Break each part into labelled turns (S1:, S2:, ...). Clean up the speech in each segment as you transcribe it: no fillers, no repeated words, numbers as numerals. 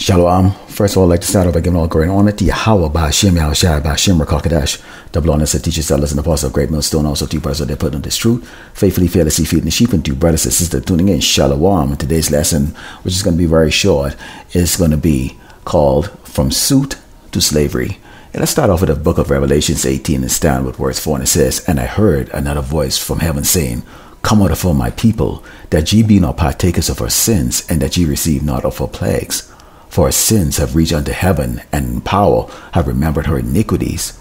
S1: Shalom. First of all, I'd like to start off by giving all glory and honor to Yahweh, Ba'ashem, Yahushua, Ba'ashem, Rakakadosh, double honors to teachers, sellers, and apostles of Great Millstone, also to you brothers out there putting on this truth, faithfully, fearlessly feeding the sheep, and to you brothers and sisters tuning in. Shalom. Today's lesson, which is going to be very short, is going to be called From Suit to Slavery. And let's start off with the book of Revelations 18 and stand with verse 4, and it says, "And I heard another voice from heaven saying, Come out of her, my people, that ye be not partakers of her sins, and that ye receive not of her plagues. For her sins have reached unto heaven, and in power have remembered her iniquities.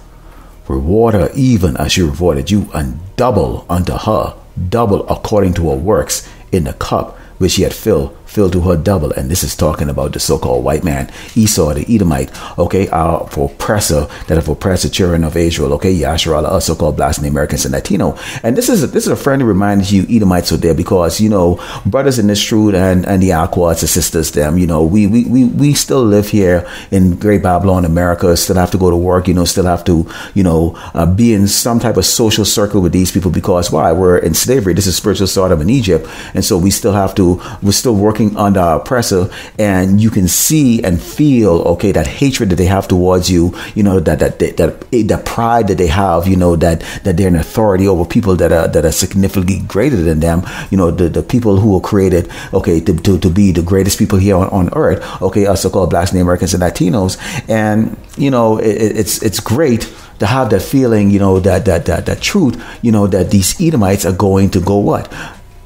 S1: Reward her even as she rewarded you, and double unto her, double according to her works, in the cup which she had filled to her double." And this is talking about the so-called white man, Esau, the Edomite, okay, our oppressor that have oppressed the children of Israel, okay, Yasharala, us so-called blacks and Americans and Latino. And this is a friendly reminder to you Edomites out there, because, you know, brothers in this truth and the Aquads, the sisters, them, you know, we still live here in Great Babylon, America, still have to go to work, you know, still have to, you know, be in some type of social circle with these people, because why? We're in slavery. This is spiritual Sodom in Egypt. And so we're still working under our oppressor, and you can see and feel, okay, that hatred that they have towards you, you know, that pride that they have, you know, that they're an authority over people that are significantly greater than them, you know, the people who were created, okay, to be the greatest people here on earth, okay, us so-called blacks and Americans and Latinos. And, you know, it's great to have that feeling, you know, that truth, you know, that these Edomites are going to go what?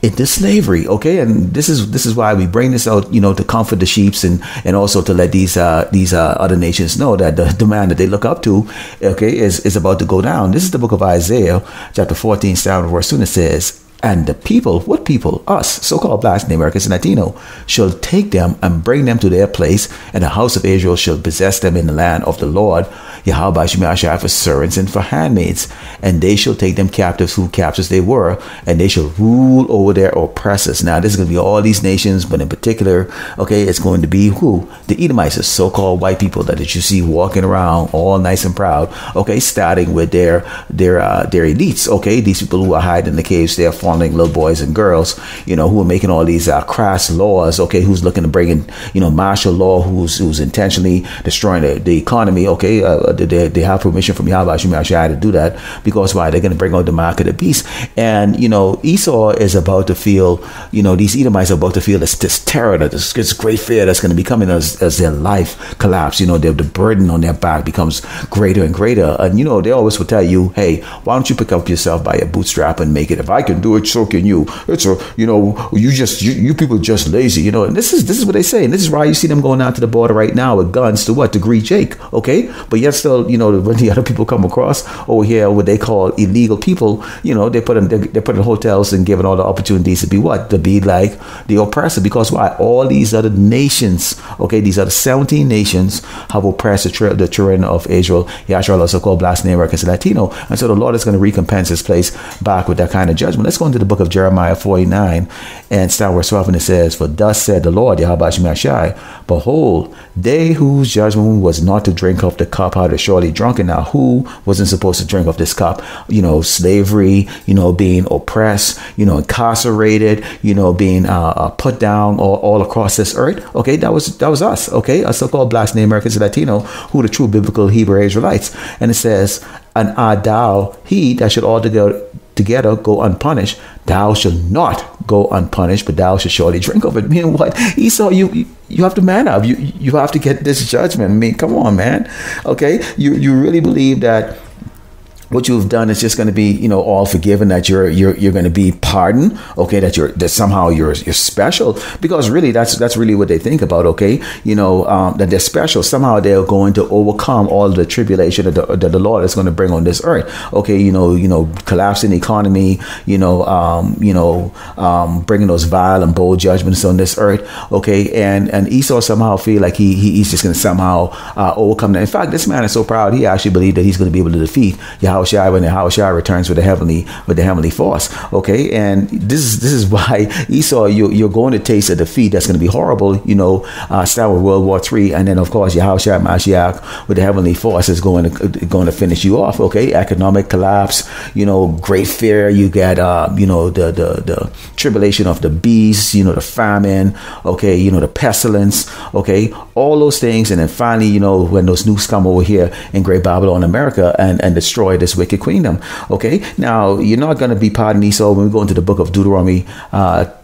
S1: Into slavery, okay? And this is why we bring this out, you know, to comfort the sheeps, and also to let these other nations know that the man that they look up to, okay, is about to go down. This is the book of Isaiah, chapter 14, starting verse 2, and it says, "And the people," what people? Us, so-called blacks and Americans and Latino, "shall take them and bring them to their place, and the house of Israel shall possess them in the land of the Lord, Yahweh Shemashah, for servants and for handmaids. And they shall take them captives, who captives they were, and they shall rule over their oppressors." Now, this is going to be all these nations, but in particular, okay, it's going to be who? The Edomites, the so-called white people that you see walking around all nice and proud, okay, starting with their elites, okay, these people who are hiding in the caves, they're fondling little boys and girls, you know, who are making all these crass laws, okay, who's looking to bring in, you know, martial law, who's intentionally destroying the economy, okay. They have permission from Yahweh Shemashah to do that, because why? They're going to bring out the mark of the beast. And, you know, Esau is about to feel, you know, these Edomites are about to feel this terror, this great fear that's going to be coming as their life collapse. You know, the burden on their back becomes greater and greater. And, you know, they always will tell you, hey, why don't you pick up yourself by your bootstrap and make it? If I can do it, so can you. It's you know, you people just lazy, you know. And this is what they say. And this is why you see them going out to the border right now with guns to what? To greet Jake, okay? But yet still, you know, when the other people come across over here, what they call illegal people, you know, they're put in hotels and given all the opportunities to be what? To be like the oppressor. Because why? All these other nations, okay, these other 17 nations have oppressed the children of Israel, Yasharala, also called blacks and Americans and Latino. And so the Lord is going to recompense his place back with that kind of judgment. Let's go into the book of Jeremiah 49 and start verse 12, and it says, "For thus said the Lord, Yahweh Shemashah, behold, they whose judgment was not to drink of the cup are surely drunken." Now, who wasn't supposed to drink of this cup? You know, slavery, you know, being oppressed, you know, incarcerated, you know, being put down all across this earth. Okay, that was us, okay, us so-called blacks and Americans and Latino, who the true biblical Hebrew Israelites. And it says, "And art thou he that should together go unpunished? Thou shalt not go unpunished, but thou shalt surely drink of it." Meaning what? Esau, you have to man up. You have to get this judgment. I mean, come on, man. Okay, you really believe that what you've done is just going to be, you know, all forgiven, that you're going to be pardoned, okay, that somehow you're special? Because really that's really what they think about, okay, you know, that they're special. Somehow they're going to overcome all the tribulation that the Lord is going to bring on this earth, okay, you know, collapsing the economy, bringing those vile and bold judgments on this earth, okay, and Esau somehow feel like he's just going to somehow overcome that. In fact, this man is so proud, he actually believed that he's going to be able to defeat Yahweh Yahushua when Yahushua returns with the heavenly force. Okay, and this is why Esau, you're going to taste a defeat that's going to be horrible. Start with World War III, and then of course Yahushua Mashiach with the heavenly force is going to finish you off. Okay, economic collapse. Great fear. You get the tribulation of the beasts. The famine. Okay, the pestilence. Okay, all those things, and then finally, when those nukes come over here in Great Babylon, America, and destroy this wicked kingdom. Okay, now you're not going to be pardoned, Esau, when we go into the book of Deuteronomy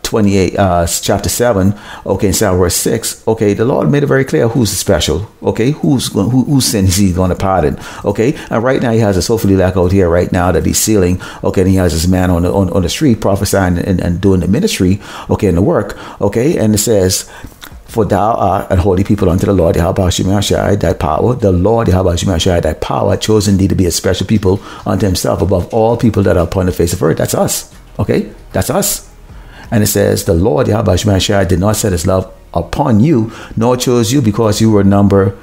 S1: 28, chapter 7, okay, and verse 6. Okay, the Lord made it very clear who's special. Okay, whose sins he's going to pardon. Okay, and right now he has a Sophililak out here right now that he's sealing. Okay, and he has this man on the street prophesying and doing the ministry. Okay, and the work. Okay, and it says, for thou art a holy people unto the Lord Yahweh Shemashai, thy power. The Lord Yahweh Shemashai, thy power, chosen thee to be a special people unto himself above all people that are upon the face of earth. That's us. Okay, that's us. And it says, the Lord Yahweh Shemashai did not set his love upon you, nor chose you because you were number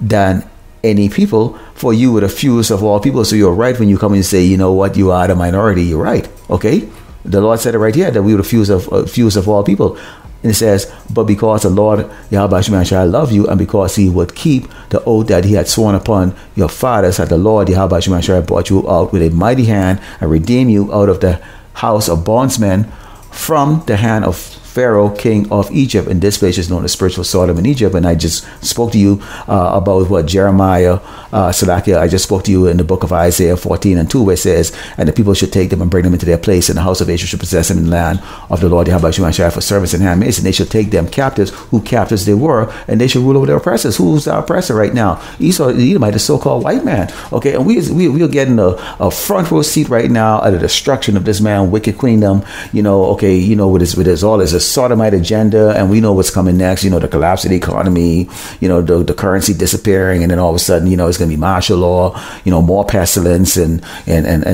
S1: than any people, for you were the fewest of all people. So you're right when you come and say, you know what, you are the minority. You're right. Okay, the Lord said it right here that we were the fewest of all people. And it says, but because the Lord Yahweh Shemashai loved you, and because he would keep the oath that he had sworn upon your fathers, that the Lord Yahweh Shemashai brought you out with a mighty hand and redeemed you out of the house of bondsmen, from the hand of Pharaoh, king of Egypt. And this place is known as spiritual Sodom in Egypt. And I just spoke to you about what Jeremiah, Salakia, I just spoke to you in the book of Isaiah 14:2, where it says, and the people should take them and bring them into their place, and the house of Israel should possess them in the land of the Lord Yahweh Shemashai for servants and handmaids, and they should take them captives, who captives they were, and they should rule over their oppressors. Who's our oppressor right now? Esau, the Edomite, the so-called white man. Okay, and we're getting a front row seat right now at the destruction of this man, wicked kingdom. Okay, with his all his Sodomite agenda, and we know what's coming next. The collapse of the economy, the currency disappearing, and then all of a sudden, it's going to be martial law, more pestilence and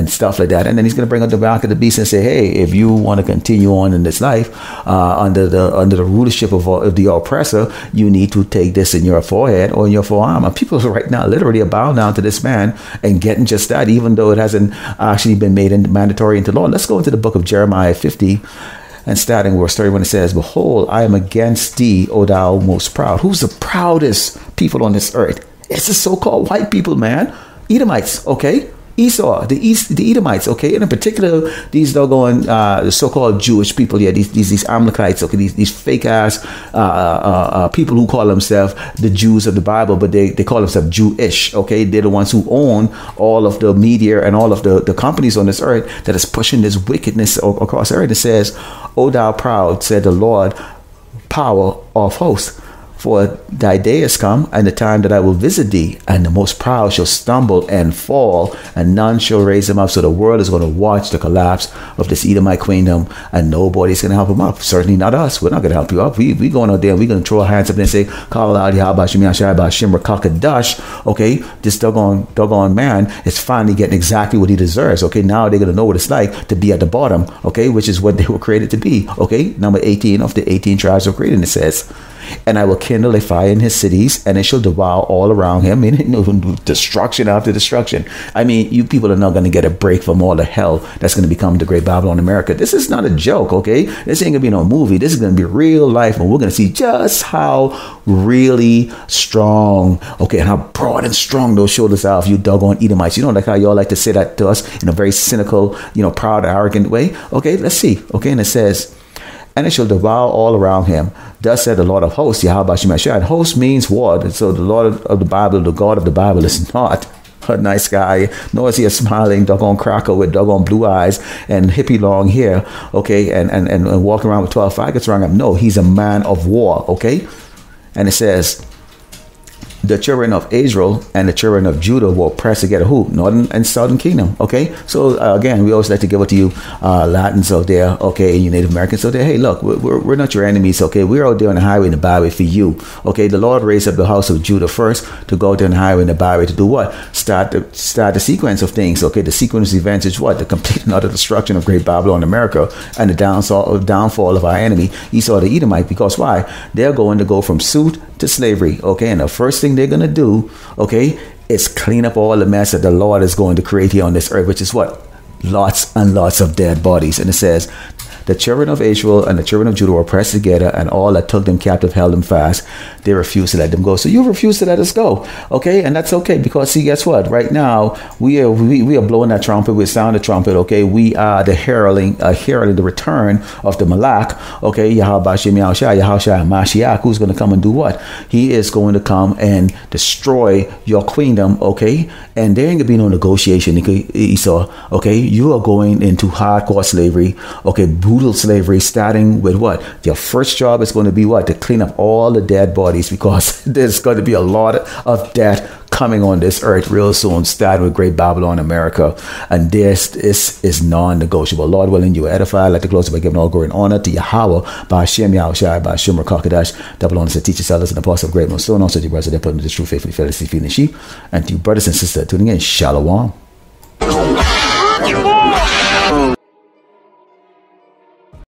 S1: stuff like that. And then he's going to bring up the back of the beast and say, hey, if you want to continue on in this life under the rulership of the oppressor, you need to take this in your forehead or in your forearm. And people right now literally are bowing down to this man and getting just that, even though it hasn't actually been made mandatory into law. Let's go into the book of Jeremiah 50. And starting verse 31, it says, behold, I am against thee, O thou most proud. Who's the proudest people on this earth? It's the so-called white people, man. Edomites, okay? Esau, the Edomites, okay? And in particular, these doggone the so-called Jewish people, these Amalekites, okay? These fake-ass people who call themselves the Jews of the Bible, but they call themselves Jewish, okay? They're the ones who own all of the media and all of the companies on this earth that is pushing this wickedness across the earth. It says, O thou proud, said the Lord, power of hosts. For thy day is come, and the time that I will visit thee, and the most proud shall stumble and fall, and none shall raise him up. So the world is going to watch the collapse of this Edomite kingdom, and nobody's going to help him up. Certainly not us. We're not going to help you up. We going out there, and we're going to throw our hands up and say, call out Yahweh Shemashai Shimra Kakadash. Okay, this doggone man is finally getting exactly what he deserves. Okay, now they're going to know what it's like to be at the bottom. Okay, which is what they were created to be. Okay, number 18 of the 18 tribes of created, it says, and I will kindle a fire in his cities, and it shall devour all around him. Destruction after destruction. I mean, you people are not going to get a break from all the hell that's going to become the Great Babylon America. This is not a joke, okay? This ain't going to be no movie. This is going to be real life, and we're going to see just how really strong, okay, and how broad and strong those shoulders are of you doggone Edomites. Like how y'all like to say that to us in a very cynical, proud, arrogant way. Okay, let's see. Okay, and it says, and it shall devour all around him. Thus said the Lord of hosts, Yahweh Shemashai. Host means what? And so the Lord of the Bible, the God of the Bible, is not a nice guy, nor is he a smiling doggone cracker with doggone blue eyes and hippie long hair, okay, and walking around with 12 faggots around him. No, he's a man of war, okay? And it says, the children of Israel and the children of Judah will press together. Who? Northern and Southern Kingdom. Okay. So again, we always like to give it to you Latins out there. Okay. And you Native Americans out there. Hey, look, we're not your enemies. Okay. We're out there on the highway and the byway for you. Okay. The Lord raised up the house of Judah first to go out there on the highway and the byway to do what? Start the sequence of things. Okay. The sequence of events is what? The complete and utter destruction of Great Babylon, America, and the downfall of our enemy, Esau the Edomite. Because why? They're going to go from suit to slavery, okay? And the first thing they're going to do, okay, is clean up all the mess that the Lord is going to create here on this earth, which is what? Lots and lots of dead bodies. And it says, the children of Israel and the children of Judah were pressed together, and all that took them captive held them fast. They refused to let them go. So you refuse to let us go, okay? And that's okay, because see, guess what? Right now we are blowing that trumpet. We sound the trumpet, okay? We are the heralding the return of the Malak, okay? Yahushua Mashiach, who's going to come and do what? He is going to come and destroy your queendom, okay? And there ain't gonna be no negotiation, Esau, okay? You are going into hardcore slavery, okay? Brutal slavery, starting with what? Your first job is going to be what? To clean up all the dead bodies, because there's going to be a lot of death coming on this earth real soon, starting with Great Babylon, America. And this is non-negotiable. Lord willing, you edify. I'd like to close by giving all glory and honor to Yahweh, by Hashem Yahushua, by Hashem Rakakadash, double honors to teachers, elders, and apostles of great millstone. Also to your brothers that put into the true faithfully, fearlessly feeding the sheep. And to you brothers and sisters tuning in, Shalom.